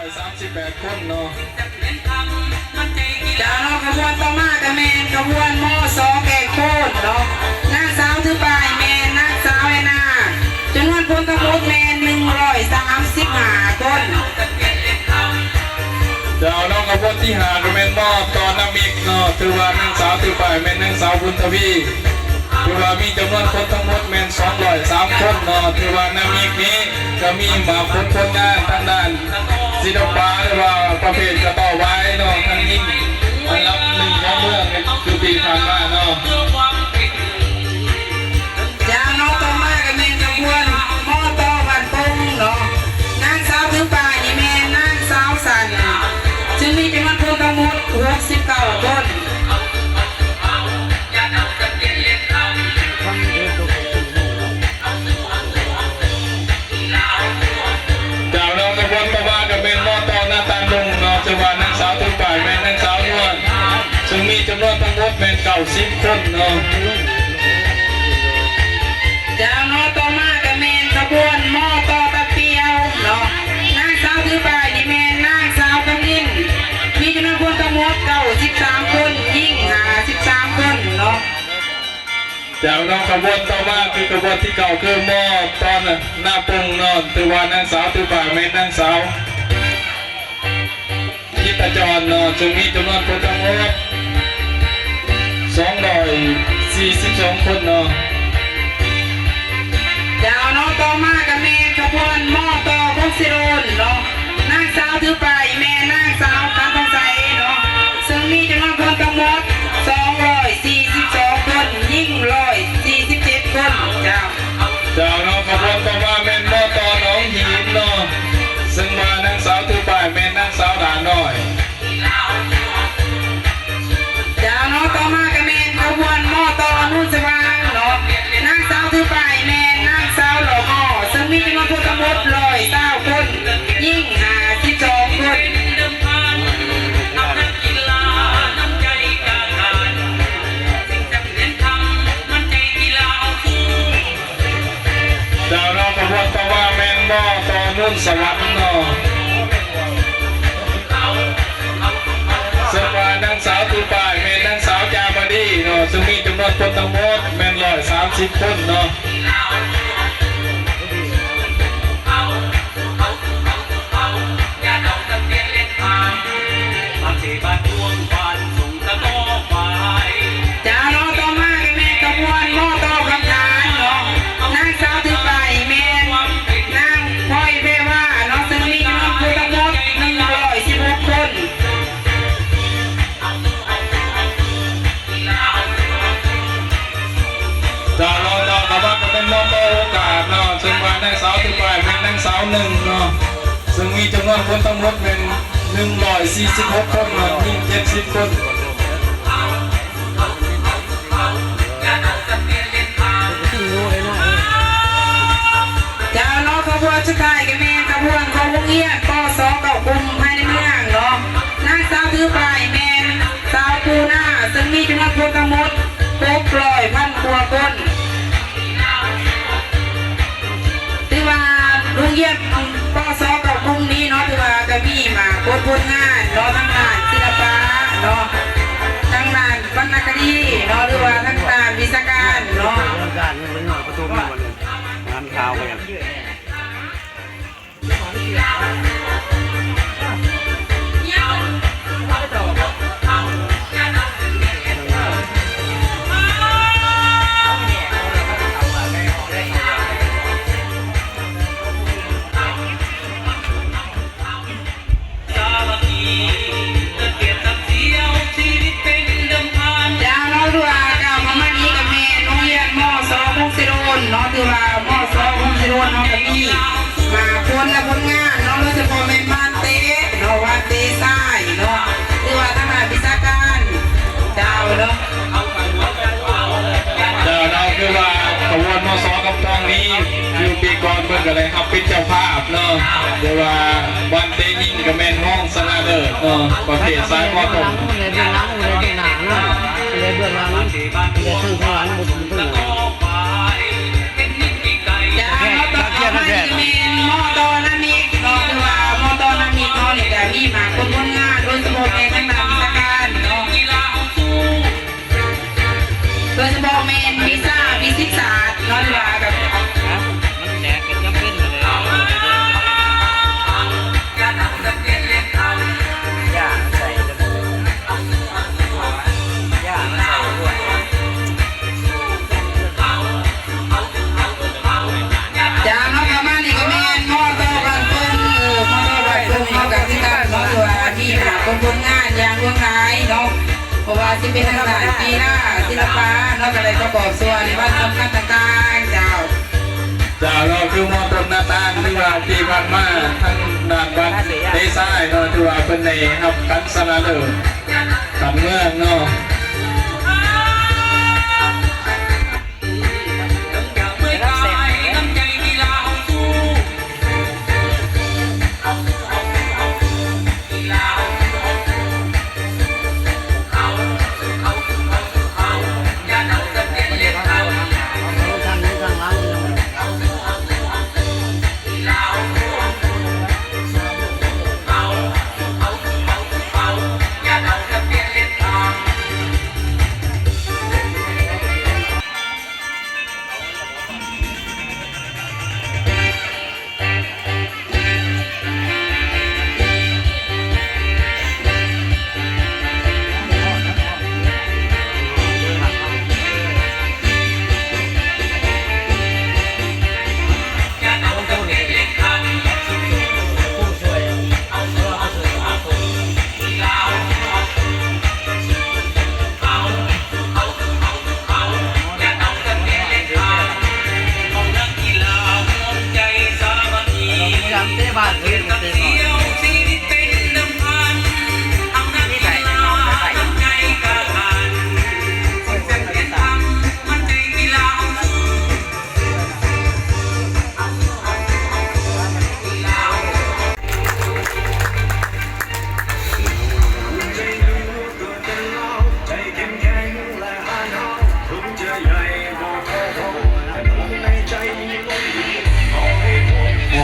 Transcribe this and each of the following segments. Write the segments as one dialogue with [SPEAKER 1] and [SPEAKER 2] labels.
[SPEAKER 1] 138 คนเนาะ
[SPEAKER 2] จากน้องขบวนต่อมากับแมนขบวนมอสอแก่โคตรเนาะนางสาวถือป้ายแมนนางสาวไอ้นาจำนวนคนทั้งหมดแมน135 คน
[SPEAKER 1] เดี๋ยวน้องขบวนที่หาแมนมอบตอนน้ำมิกเนาะถือว่านางสาวถือป้ายแมนนางสาวบุญทวีถือว่ามีจำนวนคนทั้งหมดแมน203 คนเนาะถือว่าน้ำมิกนี้ก็มีมาคนงานทางด้านศิลปะหรือว่าประเภทกระต่อไว้เนาะทั้งยิ่งอันดับหนึ่งของเมืองคือปีผ่านมาเนาะ
[SPEAKER 2] จากน้องต่อมากับแมนขบวนมอต่อบ้านปงเนาะนางสาวถือป้ายนี่แมนนางสาวสันจึงมีจำนวนคนทั้งหมด69 คน
[SPEAKER 1] จากน้องขบวนประวากับเป็นมอตอหน้าตาลงเนาะจังหวัดนางสาวถือป้ายแมนนางสาวนวลซึ่งมีจำนวนทั้งหมดแมน90 คนเนาะ
[SPEAKER 2] จากน้องต่อมากับแมนขบวนมอต่อตะเปียวเนาะนางสาวถือป้ายนี่แมนนางสาวกำลินมีจำนวนคนทั้งหมด93 คนยิ่ง53 คนเนาะ
[SPEAKER 1] จากน้องขบวนต่อมาคือขบวนที่เก่าคือมอตอนหน้าปงเนาะถือว่านางสาวถือป้ายแมนนางสาวยิตาจรเนาะซึ่งมีจำนวนคนทั้งหมด242 คนเนาะ
[SPEAKER 2] ดาวน้องต่อมากับแม่ขบวนมอต่อพงศิรุนเนาะนางสาวถือป้ายแม่นางสาวการทองใสเนาะซึ่งมีจำนวนคนทั้งหมด242 คนยิ่ง147 คน
[SPEAKER 1] จากน้องขบวนต่อมาแม่นมอต่อน้องหินเนาะซึ่งมานางสาวถือป้ายแม่นนางสาวด่านน้อย
[SPEAKER 2] ดาวน้องต่อมากับแม่ขบวนมอต่อนุ่นสว่างเนาะนางสาวถือป้ายแม่นางสาวหล่อหม้อซึ่งมีจำนวนคนทั้งหมด109 คนยิ่ง52 คน
[SPEAKER 1] ดาวน้องขบวนต่อมาแม่นมอต่อนุ่นสวรรค์เนาะซึ่งมานางสาวถือป้ายแม่นนางสาวจามดีเนาะซึ่งมีจำนวนคนทั้งหมดแม่น130 คนเนาะ
[SPEAKER 2] จากน้องต่อมากับแม่ขบวนมอต่อคำทานเนาะนางสาวถือป้ายแม่นางพลอยเพว่าเนาะซึ่งมีจำนวนคนทั้งหมด116 คน
[SPEAKER 1] จากน้องต่อขบวนก็เป็นมอต่อโอกาสเนาะซึ่งมานางสาวถือป้ายแม่นนางสาวหนึ่งเนาะซึ่งมีจำนวนคนทั้งหมดเป็น146 คนเนาะยิ่ง70 คน
[SPEAKER 2] จากน้องขบวนสุดท้ายกับแม่ขบวนของวงเงียนปสเก่ากลุ่มภายในเมืองเนาะนางสาวถือป้ายแม่สาวปูหน้าซึ่งมีจำนวนคนทั้งหมด600,000 กว่าคนถือว่าโรงเรียนปสเก่ากลุ่มนี้เนาะถือว่าก็มีมาผลงานเนาะทั้งด้านศิลปะเนาะทั้งด้านวรรณคดีเนาะหรือว่าทั้งด้านวิชาการเนาะ
[SPEAKER 3] การเงินเป็นหน่อยประตูมันงานข่าวไปอย่าง
[SPEAKER 2] เนาะถือว่ามอสอพงศิรุนเนาะก็มีมาคนและผลงานเนาะโดยเฉพาะแม่บ้านเต้เนาะว่าเต้ทรายเนาะถือว่าทางด้านวิชาการเจ้าเนาะ
[SPEAKER 1] เราคือว่าขบวนมอสอกับทองนี้คือปีก่อนเพิ่งกันเลยครับเป็นเจ้าภาพเนาะเดี๋ยวว่าวันเตยิงกับแมนห้องสนาเดอร์เนาะประเภทซ้ายมอตรง
[SPEAKER 3] เลยเบื้องหลังเลยเบื้องหน้าเนาะเลยเบื้องหลังเลยทั้งข้างหลังหมดทุกอย่าง
[SPEAKER 2] จะเอาต่อมาที่เมนมอตอนามิกเนาะถือว่ามอตอนามิกเนาะ สิเป็นทางด้านกีฬาศิลปะเนาะก็เลยประกอบส่วนวันสำคัญต่างๆเจ้า
[SPEAKER 1] จากเราคือมอต้นหน้าต่างที่ว่าที่ผ่านมาทั้งด้านวัดเดซ่ายเนาะที่ว่าเป็นในครับกันสนาเลิศกันเมืองเนาะ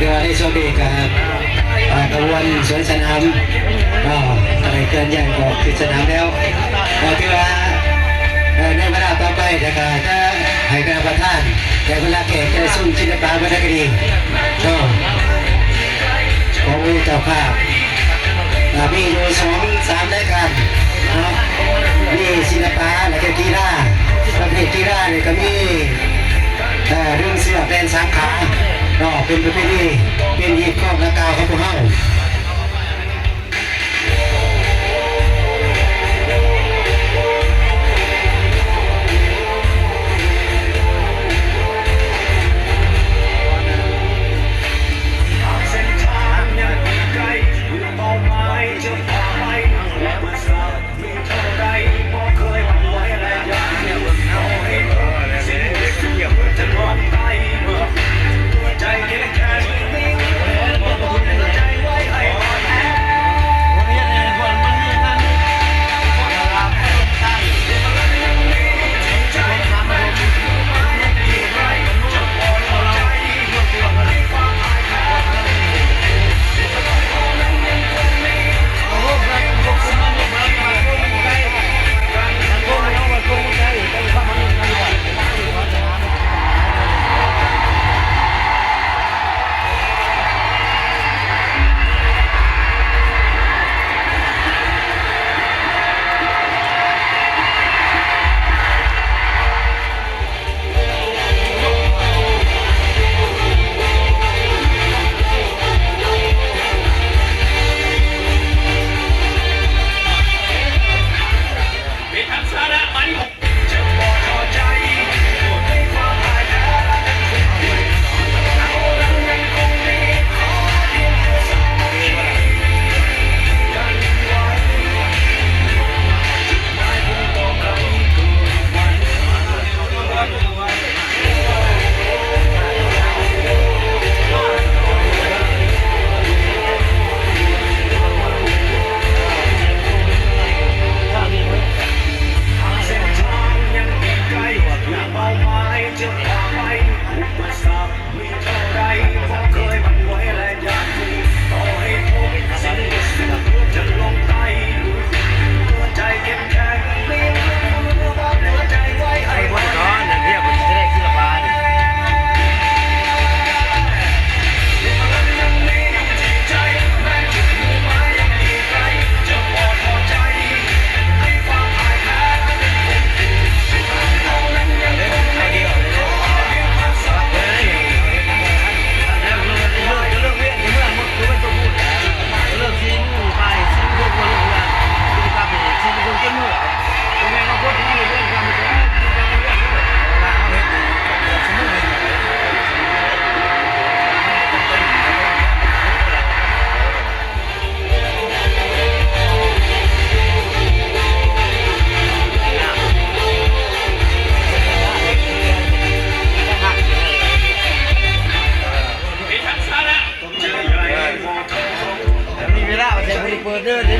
[SPEAKER 4] เดือให้โชคดีครับกระบวนสวนสนามก็อะไรเกินอย่างก็คือสนามแล้วก็คือว่าในเวลาต่อไปนะครับถ้าให้คณะประธานในเวลาแขกจะซุ่มศิลปะวัฒนธรรมก็ของเจ้าภาพมีอยู่2-3รายการมีศิลปะและก็กีฬาประเภทกีฬาเนี่ยก็มีเรื่องเสือเป็นสาขาก็เป็นประเพณีเป็นยีบครอบและกาวของพวกเรา
[SPEAKER 3] เปิดเด้อเด้